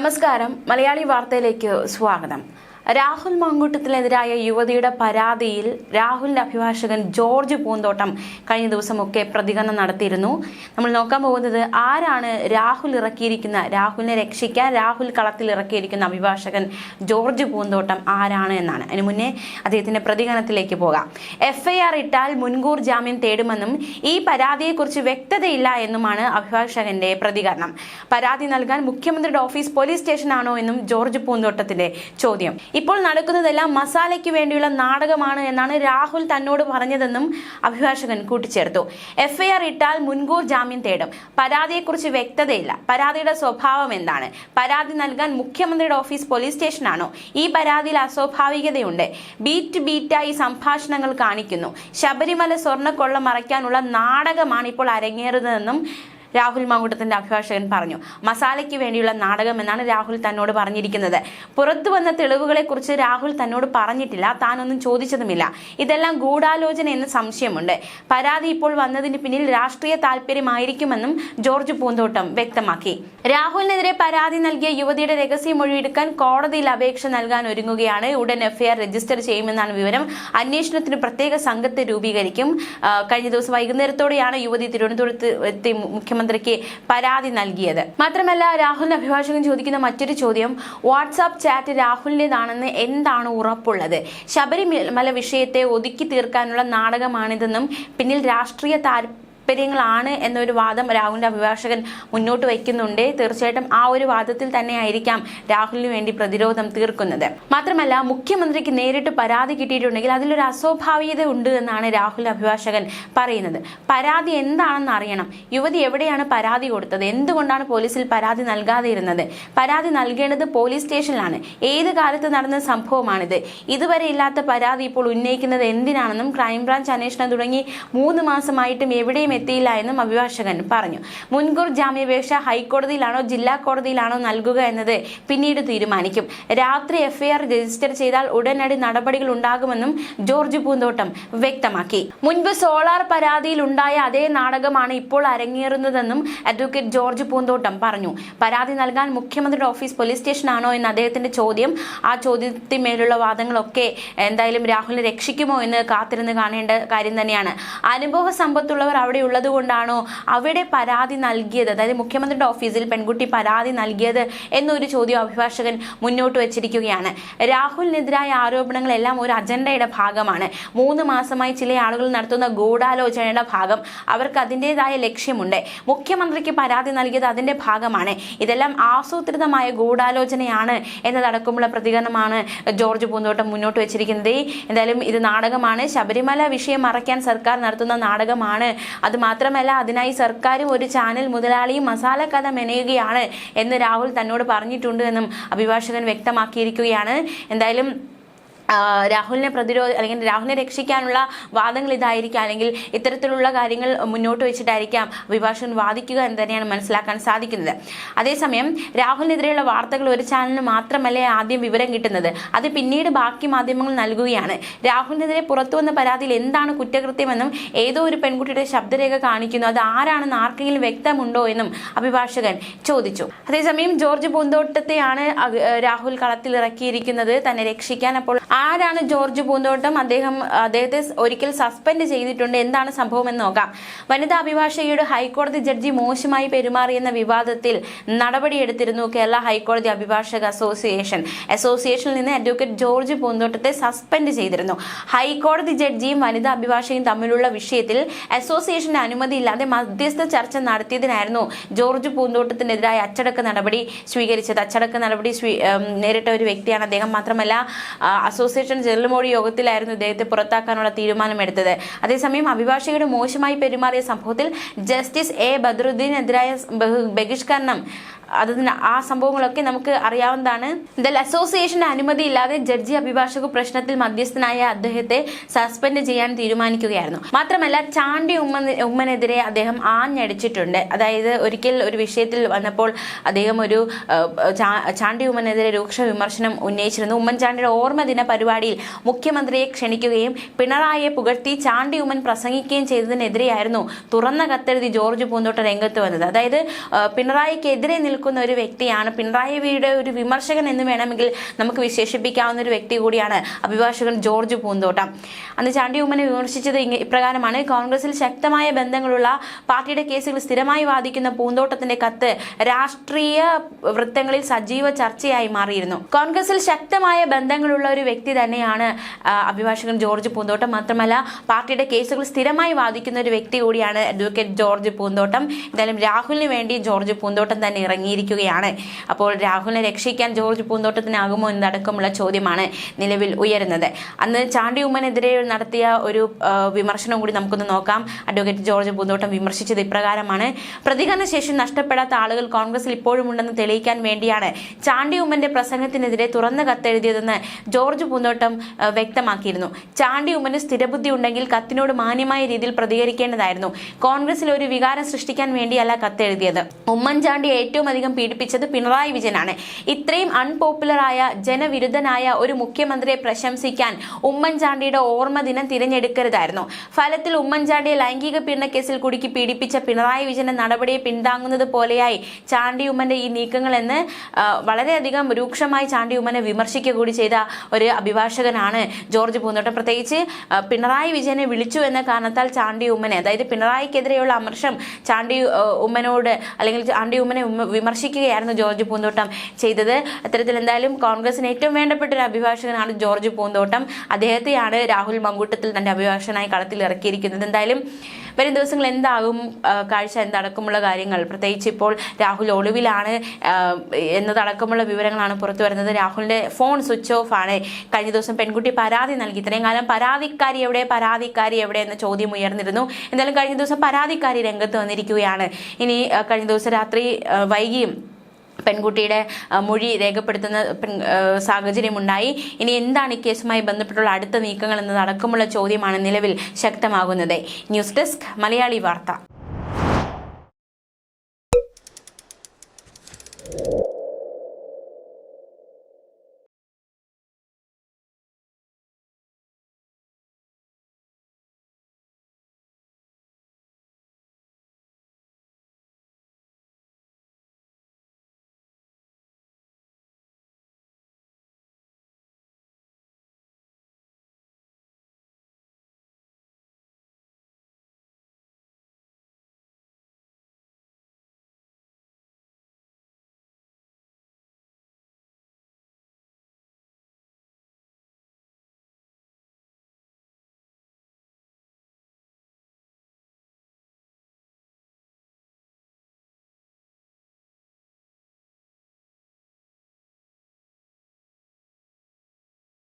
നമസ്കാരം. മലയാളി വാർത്തയിലേക്ക് സ്വാഗതം. രാഹുൽ മാങ്കൂട്ടത്തിനെതിരായ യുവതിയുടെ പരാതിയിൽ രാഹുലിന്റെ അഭിഭാഷകൻ ജോർജ് പൂന്തോട്ടം കഴിഞ്ഞ ദിവസമൊക്കെ പ്രതികരണം നടത്തിയിരുന്നു. നമ്മൾ നോക്കാൻ പോകുന്നത് ആരാണ് രാഹുലിനെ രക്ഷിക്കാൻ രാഹുൽ കളത്തിൽ ഇറക്കിയിരിക്കുന്ന അഭിഭാഷകൻ ജോർജ് പൂന്തോട്ടം ആരാണ് എന്നാണ്. അതിനു മുന്നേ അദ്ദേഹത്തിന്റെ പ്രതികരണത്തിലേക്ക് പോകാം. FIR ഇട്ടാൽ മുൻകൂർ ജാമ്യം തേടുമെന്നും ഈ പരാതിയെക്കുറിച്ച് വ്യക്തതയില്ല എന്നുമാണ് അഭിഭാഷകന്റെ പ്രതികരണം. പരാതി നൽകാൻ മുഖ്യമന്ത്രിയുടെ ഓഫീസ് പോലീസ് സ്റ്റേഷനാണോ എന്നും ജോർജ് പൂന്തോട്ടത്തിന്റെ ചോദ്യം. ഇപ്പോൾ നടക്കുന്നതെല്ലാം മസാലയ്ക്ക് വേണ്ടിയുള്ള നാടകമാണ് എന്നാണ് രാഹുൽ തന്നോട് പറഞ്ഞതെന്നും അഭിഭാഷകൻ കൂട്ടിച്ചേർത്തു. FIR ഇട്ടാൽ മുൻകൂർ ജാമ്യം തേടും. പരാതിയെക്കുറിച്ച് വ്യക്തതയില്ല. പരാതിയുടെ സ്വഭാവം എന്താണ്? പരാതി നൽകാൻ മുഖ്യമന്ത്രിയുടെ ഓഫീസ് പോലീസ് സ്റ്റേഷനാണോ? ഈ പരാതിയിൽ അസ്വാഭാവികതയുണ്ട്. ബീറ്റായി സംഭാഷണങ്ങൾ കാണിക്കുന്നു. ശബരിമല സ്വർണ്ണക്കൊള്ള മറയ്ക്കാനുള്ള നാടകമാണ് ഇപ്പോൾ അരങ്ങേറുന്നതെന്നും രാഹുൽ മാങ്കൂട്ടത്തിന്റെ അഭിഭാഷകൻ പറഞ്ഞു. മസാലയ്ക്ക് വേണ്ടിയുള്ള നാടകം എന്നാണ് രാഹുൽ തന്നോട് പറഞ്ഞിരിക്കുന്നത്. പുറത്തു വന്ന തെളിവുകളെ കുറിച്ച് രാഹുൽ തന്നോട് പറഞ്ഞിട്ടില്ല, താനൊന്നും ചോദിച്ചതുമില്ല. ഇതെല്ലാം ഗൂഢാലോചന എന്ന് സംശയമുണ്ട്. പരാതി ഇപ്പോൾ വന്നതിന് പിന്നിൽ രാഷ്ട്രീയ താല്പര്യമായിരിക്കുമെന്നും ജോർജ് പൂന്തോട്ടം വ്യക്തമാക്കി. രാഹുലിനെതിരെ പരാതി നൽകിയ യുവതിയുടെ രഹസ്യമൊഴിയെടുക്കാൻ കോടതിയിൽ അപേക്ഷ നൽകാൻ ഒരുങ്ങുകയാണ്. ഉടൻ FIR രജിസ്റ്റർ ചെയ്യുമെന്നാണ് വിവരം. അന്വേഷണത്തിന് പ്രത്യേക സംഘത്തെ രൂപീകരിക്കും. കഴിഞ്ഞ ദിവസം വൈകുന്നേരത്തോടെയാണ് യുവതി തിരുവനന്തപുരത്ത് എത്തി മുഖ്യമന്ത്രിക്ക് പരാതി നൽകിയത്. മാത്രമല്ല, രാഹുലിന്റെ അഭിഭാഷകൻ ചോദിക്കുന്ന മറ്റൊരു ചോദ്യം, വാട്സാപ്പ് ചാറ്റ് രാഹുലിന്റേതാണെന്ന് എന്താണ് ഉറപ്പുള്ളത്? ശബരിമല വിഷയത്തെ ഒതുക്കി തീർക്കാനുള്ള നാടകമാണിതെന്നും പിന്നിൽ രാഷ്ട്രീയ താല്പര്യങ്ങളാണ് എന്നൊരു വാദം രാഹുലിന്റെ അഭിഭാഷകൻ മുന്നോട്ട് വയ്ക്കുന്നുണ്ട്. തീർച്ചയായിട്ടും ആ ഒരു വാദത്തിൽ തന്നെയായിരിക്കാം രാഹുലിന് വേണ്ടി പ്രതിരോധം തീർക്കുന്നത്. മാത്രമല്ല, മുഖ്യമന്ത്രിക്ക് നേരിട്ട് പരാതി കിട്ടിയിട്ടുണ്ടെങ്കിൽ അതിലൊരു അസ്വാഭാവികത ഉണ്ട് എന്നാണ് രാഹുൽ അഭിഭാഷകൻ പറയുന്നത്. പരാതി എന്താണെന്ന് അറിയണം. യുവതി എവിടെയാണ് പരാതി കൊടുത്തത്? എന്തുകൊണ്ടാണ് പോലീസിൽ പരാതി നൽകാതെ ഇരുന്നത്? പരാതി നൽകേണ്ടത് പോലീസ് സ്റ്റേഷനിലാണ്. ഏത് കാലത്ത് നടന്ന സംഭവമാണിത്? ഇതുവരെ ഇല്ലാത്ത പരാതി ഇപ്പോൾ ഉന്നയിക്കുന്നത് എന്തിനാണെന്നും ക്രൈംബ്രാഞ്ച് അന്വേഷണം തുടങ്ങി 3 മാസമായിട്ടും എവിടെയും എത്തിയില്ല എന്നും അഭിഭാഷകൻ പറഞ്ഞു. മുൻകൂർ ജാമ്യാപേക്ഷ ഹൈക്കോടതിയിലാണോ ജില്ലാ കോടതിയിലാണോ നൽകുക എന്നത് പിന്നീട് തീരുമാനിക്കും. രാത്രി FIR രജിസ്റ്റർ ചെയ്താൽ ഉടനടി നടപടികൾ ഉണ്ടാകുമെന്നും ജോർജ് പൂന്തോട്ടം വ്യക്തമാക്കി. മുൻപ് സോളാർ പരാതിയിൽ ഉണ്ടായ അതേ നാടകമാണ് ഇപ്പോൾ അരങ്ങേറുന്നതെന്നും അഡ്വക്കേറ്റ് ജോർജ് പൂന്തോട്ടം പറഞ്ഞു. പരാതി നൽകാൻ മുഖ്യമന്ത്രിയുടെ ഓഫീസ് പോലീസ് സ്റ്റേഷനാണോ എന്ന അദ്ദേഹത്തിന്റെ ചോദ്യം, ആ ചോദ്യത്തിന്മേലുള്ള വാദങ്ങളൊക്കെ എന്തായാലും രാഹുലിനെ രക്ഷിക്കുമോ എന്ന് കാത്തിരുന്ന് കാണേണ്ട കാര്യം തന്നെയാണ്. അനുഭവ സമ്പത്തുള്ളവർ അവിടെ ഉള്ളത് കൊണ്ടാണോ അവിടെ പരാതി നൽകിയത്, അതായത് മുഖ്യമന്ത്രിയുടെ ഓഫീസിൽ പെൺകുട്ടി പരാതി നൽകിയത് എന്നൊരു ചോദ്യം അഭിഭാഷകൻ മുന്നോട്ട് വെച്ചിരിക്കുകയാണ്. രാഹുലിനെതിരായ ആരോപണങ്ങളെല്ലാം ഒരു അജണ്ടയുടെ ഭാഗമാണ്. 3 മാസമായി ചില ആളുകൾ നടത്തുന്ന ഗൂഢാലോചനയുടെ ഭാഗം. അവർക്ക് അതിൻ്റെതായ ലക്ഷ്യമുണ്ട്. മുഖ്യമന്ത്രിക്ക് പരാതി നൽകിയത് അതിന്റെ ഭാഗമാണ്. ഇതെല്ലാം ആസൂത്രിതമായ ഗൂഢാലോചനയാണ് എന്നതടക്കമുള്ള പ്രതികരണമാണ് ജോർജ് പൂന്തോട്ടം മുന്നോട്ട് വെച്ചിരിക്കുന്നത്. എന്തായാലും ഇത് നാടകമാണ്. ശബരിമല വിഷയം മറയ്ക്കാൻ സർക്കാർ നടത്തുന്ന നാടകമാണ്. അത് മാത്രമല്ല, അതിനായി സർക്കാരും ഒരു ചാനൽ മുതലാളിയും മസാല കഥ മെനയുകയാണ് എന്ന് രാഹുൽ തന്നോട് പറഞ്ഞിട്ടുണ്ട് എന്നും അഭിഭാഷകൻ വ്യക്തമാക്കിയിരിക്കുകയാണ്. എന്തായാലും രാഹുലിനെ അല്ലെങ്കിൽ രാഹുലിനെ രക്ഷിക്കാനുള്ള വാദങ്ങൾ ഇതായിരിക്കാം, അല്ലെങ്കിൽ ഇത്തരത്തിലുള്ള കാര്യങ്ങൾ മുന്നോട്ട് വെച്ചിട്ടായിരിക്കാം അഭിഭാഷകൻ വാദിക്കുക എന്ന് തന്നെയാണ് മനസ്സിലാക്കാൻ സാധിക്കുന്നത്. അതേസമയം രാഹുലിനെതിരെയുള്ള വാർത്തകൾ ഒരു ചാനലിന് മാത്രമല്ലേ ആദ്യം വിവരം കിട്ടുന്നത്, അത് പിന്നീട് ബാക്കി മാധ്യമങ്ങൾ നൽകുകയാണ്. രാഹുലിനെതിരെ പുറത്തു വന്ന പരാതിയിൽ എന്താണ് കുറ്റകൃത്യമെന്നും ഏതോ ഒരു പെൺകുട്ടിയുടെ ശബ്ദരേഖ കാണിക്കുന്നു, അത് ആരാണെന്ന് ആർക്കെങ്കിലും വ്യക്തമുണ്ടോ എന്നും അഭിഭാഷകൻ ചോദിച്ചു. അതേസമയം ജോർജ് പൂന്തോട്ടത്തെയാണ് രാഹുൽ കളത്തിൽ ഇറക്കിയിരിക്കുന്നത് തന്നെ രക്ഷിക്കാൻ. അപ്പോൾ ആരാണ് ജോർജ് പൂന്തോട്ടം? അദ്ദേഹത്തെ ഒരിക്കൽ സസ്പെൻഡ് ചെയ്തിട്ടുണ്ട്. എന്താണ് സംഭവം എന്ന് നോക്കാം. വനിതാ അഭിഭാഷകയുടെ ഹൈക്കോടതി ജഡ്ജി മോശമായി പെരുമാറിയെന്ന വിവാദത്തിൽ നടപടിയെടുത്തിരുന്നു കേരള ഹൈക്കോടതി അഭിഭാഷക അസോസിയേഷനിൽ നിന്ന് അഡ്വക്കേറ്റ് ജോർജ് പൂന്തോട്ടത്തെ സസ്പെൻഡ് ചെയ്തിരുന്നു. ഹൈക്കോടതി ജഡ്ജിയും വനിതാ അഭിഭാഷകയും തമ്മിലുള്ള വിഷയത്തിൽ അസോസിയേഷന്റെ അനുമതിയില്ലാതെ മധ്യസ്ഥ ചർച്ച നടത്തിയതിനായിരുന്നു ജോർജ് പൂന്തോട്ടത്തിനെതിരായ അച്ചടക്ക നടപടി സ്വീകരിച്ചത്. അച്ചടക്ക നടപടി നേരിട്ട ഒരു വ്യക്തിയാണ് അദ്ദേഹം. മാത്രമല്ല, അസോസിയേഷൻ ജനറൽ ബോഡി യോഗത്തിലായിരുന്നു ഇദ്ദേഹത്തെ പുറത്താക്കാനുള്ള തീരുമാനമെടുത്തത്. അതേസമയം അഭിഭാഷകയുടെ മോശമായി പെരുമാറിയ സംഭവത്തിൽ ജസ്റ്റിസ് ബദറുദ്ദീനെതിരായ ബഹിഷ്കരണം ആ സംഭവങ്ങളൊക്കെ നമുക്ക് അറിയാവുന്നതാണ്. എന്തായാലും അസോസിയേഷന്റെ അനുമതി ഇല്ലാതെ ജഡ്ജി അഭിഭാഷക പ്രശ്നത്തിൽ മധ്യസ്ഥനായ അദ്ദേഹത്തെ സസ്പെൻഡ് ചെയ്യാൻ തീരുമാനിക്കുകയായിരുന്നു. മാത്രമല്ല, ചാണ്ടി ഉമ്മനെതിരെ അദ്ദേഹം ആഞ്ഞടിച്ചിട്ടുണ്ട്. അതായത് ഒരിക്കൽ ഒരു വിഷയത്തിൽ വന്നപ്പോൾ അദ്ദേഹം ഒരു ചാണ്ടി ഉമ്മനെതിരെ രൂക്ഷ വിമർശനം ഉന്നയിച്ചിരുന്നു. ഉമ്മൻചാണ്ടിയുടെ ഓർമ്മദിന പരിപാടിയിൽ മുഖ്യമന്ത്രിയെ ക്ഷണിക്കുകയും പിണറായിയെ പുകഴ്ത്തി ചാണ്ടി ഉമ്മൻ പ്രസംഗിക്കുകയും ചെയ്തതിനെതിരെയായിരുന്നു തുറന്ന കത്തെഴുതി ജോർജ് പൂന്തോട്ടം രംഗത്ത് വന്നത്. അതായത് പിണറായിക്കെതിരെ നിൽക്കുന്ന ഒരു വ്യക്തിയാണ്. പിണറായി വിജയന്റെ ഒരു വിമർശകൻ എന്ന് വേണമെങ്കിൽ നമുക്ക് വിശേഷിപ്പിക്കാവുന്ന ഒരു വ്യക്തി കൂടിയാണ് അഭിഭാഷകൻ ജോർജ് പൂന്തോട്ടം. അന്ന് ചാണ്ടി ഉമ്മനെ വിമർശിച്ചത് ഇപ്രകാരമാണ്: കോൺഗ്രസിൽ ശക്തമായ ബന്ധങ്ങളുള്ള പാർട്ടിയുടെ കേസുകൾ സ്ഥിരമായി വാദിക്കുന്ന പൂന്തോട്ടത്തിന്റെ കത്ത് രാഷ്ട്രീയ വൃത്തങ്ങളിൽ സജീവ ചർച്ചയായി മാറിയിരുന്നു. കോൺഗ്രസിൽ ശക്തമായ ബന്ധങ്ങളുള്ള ഒരു വ്യക്തി തന്നെയാണ് അഭിഭാഷകൻ ജോർജ് പൂന്തോട്ടം. മാത്രമല്ല പാർട്ടിയുടെ കേസുകൾ സ്ഥിരമായി വാദിക്കുന്ന ഒരു വ്യക്തി കൂടിയാണ് അഡ്വക്കേറ്റ് ജോർജ് പൂന്തോട്ടം. എന്തായാലും രാഹുലിന് വേണ്ടി ജോർജ് പൂന്തോട്ടം തന്നെ ഇറങ്ങിയിരിക്കുകയാണ്. അപ്പോൾ രാഹുലിനെ രക്ഷിക്കാൻ ജോർജ് പൂന്തോട്ടത്തിനാകുമോ എന്നടക്കമുള്ള ചോദ്യമാണ് നിലവിൽ ഉയരുന്നത്. അന്ന് ചാണ്ടി ഉമ്മനെതിരെ നടത്തിയ ഒരു വിമർശനം കൂടി നമുക്കൊന്ന് നോക്കാം. അഡ്വക്കേറ്റ് ജോർജ് പൂന്തോട്ടം വിമർശിച്ചത് ഇപ്രകാരമാണ്: പ്രതികരണ ശേഷി നഷ്ടപ്പെടാത്ത ആളുകൾ കോൺഗ്രസിൽ ഇപ്പോഴും ഉണ്ടെന്ന് തെളിയിക്കാൻ വേണ്ടിയാണ് ചാണ്ടി ഉമ്മന്റെ പ്രസംഗത്തിനെതിരെ തുറന്ന കത്തെഴുതിയതെന്ന് ജോർജ് പൂന്തോട്ടം വ്യക്തമാക്കിയിരുന്നു. ചാണ്ടി ഉമ്മന് സ്ഥിരബുദ്ധി ഉണ്ടെങ്കിൽ കത്തിനോട് മാന്യമായ രീതിയിൽ പ്രതികരിക്കേണ്ടതായിരുന്നു. കോൺഗ്രസിൽ ഒരു വികാരം സൃഷ്ടിക്കാൻ വേണ്ടിയല്ല കത്തെഴുതിയത്. ഉമ്മൻചാണ്ടി ഏറ്റവും അധികം പീഡിപ്പിച്ചത് പിണറായി വിജയനാണ്. ഇത്രയും അൺപോപ്പുലറായ ജനവിരുദ്ധനായ ഒരു മുഖ്യമന്ത്രിയെ പ്രശംസിക്കാൻ ഉമ്മൻചാണ്ടിയുടെ ഓർമ്മ ദിനം തിരഞ്ഞെടുക്കരുതായിരുന്നു. ഫലത്തിൽ ഉമ്മൻചാണ്ടിയെ ലൈംഗിക പീഡനക്കേസിൽ കുടുക്കി പീഡിപ്പിച്ച പിണറായി വിജയന്റെ നടപടിയെ പിന്താങ്ങുന്നത് പോലെയായി ചാണ്ടി ഉമ്മന്റെ ഈ നീക്കങ്ങൾ എന്ന് വളരെയധികം രൂക്ഷമായി ചാണ്ടി ഉമ്മനെ വിമർശിക്കുക കൂടി ചെയ്ത ഒരു അഭിഭാഷകനാണ് ജോർജ് പൂന്തോട്ടം. പ്രത്യേകിച്ച് പിണറായി വിജയനെ വിളിച്ചു എന്ന കാരണത്താൽ ചാണ്ടി ഉമ്മനെ, അതായത് പിണറായിക്കെതിരെയുള്ള അമർഷം ചാണ്ടി ഉമ്മനോട് അല്ലെങ്കിൽ ചാണ്ടി ഉമ്മനെ വിമർശിക്കുകയായിരുന്നു ജോർജ് പൂന്തോട്ടം ചെയ്തത്. അത്തരത്തിൽ എന്തായാലും കോൺഗ്രസിന് ഏറ്റവും വേണ്ടപ്പെട്ട ഒരു അഭിഭാഷകനാണ് ജോർജ് പൂന്തോട്ടം. അദ്ദേഹത്തെയാണ് രാഹുൽ മങ്കൂട്ടത്തിൽ തന്റെ അഭിഭാഷകനായി കളത്തിൽ ഇറക്കിയിരിക്കുന്നത്. എന്തായാലും വരും ദിവസങ്ങൾ എന്താകും കാഴ്ച എന്നതടക്കമുള്ള കാര്യങ്ങൾ, പ്രത്യേകിച്ച് ഇപ്പോൾ രാഹുൽ ഒളിവിലാണ് എന്നതടക്കമുള്ള വിവരങ്ങളാണ് പുറത്തു വരുന്നത്. രാഹുലിന്റെ ഫോൺ സ്വിച്ച് ഓഫ് ആണ്. കഴിഞ്ഞ ദിവസം പെൺകുട്ടി പരാതി നൽകി. ഇത്രയും കാലം പരാതിക്കാരി എവിടെ എന്ന ചോദ്യം ഉയർന്നിരുന്നു. എന്തായാലും കഴിഞ്ഞ ദിവസം പരാതിക്കാരി രംഗത്ത് വന്നിരിക്കുകയാണ്. ഇനി കഴിഞ്ഞ ദിവസം രാത്രി വൈകിയും പെൺകുട്ടിയുടെ മൊഴി രേഖപ്പെടുത്തുന്ന സാഹചര്യമുണ്ടായി. ഇനി എന്താണ് ഈ കേസുമായി ബന്ധപ്പെട്ടുള്ള അടുത്ത നീക്കങ്ങൾ എന്നതടക്കമുള്ള ചോദ്യമാണ് നിലവിൽ ശക്തമാകുന്നത്. ന്യൂസ് ഡെസ്ക് മലയാളി വാർത്ത.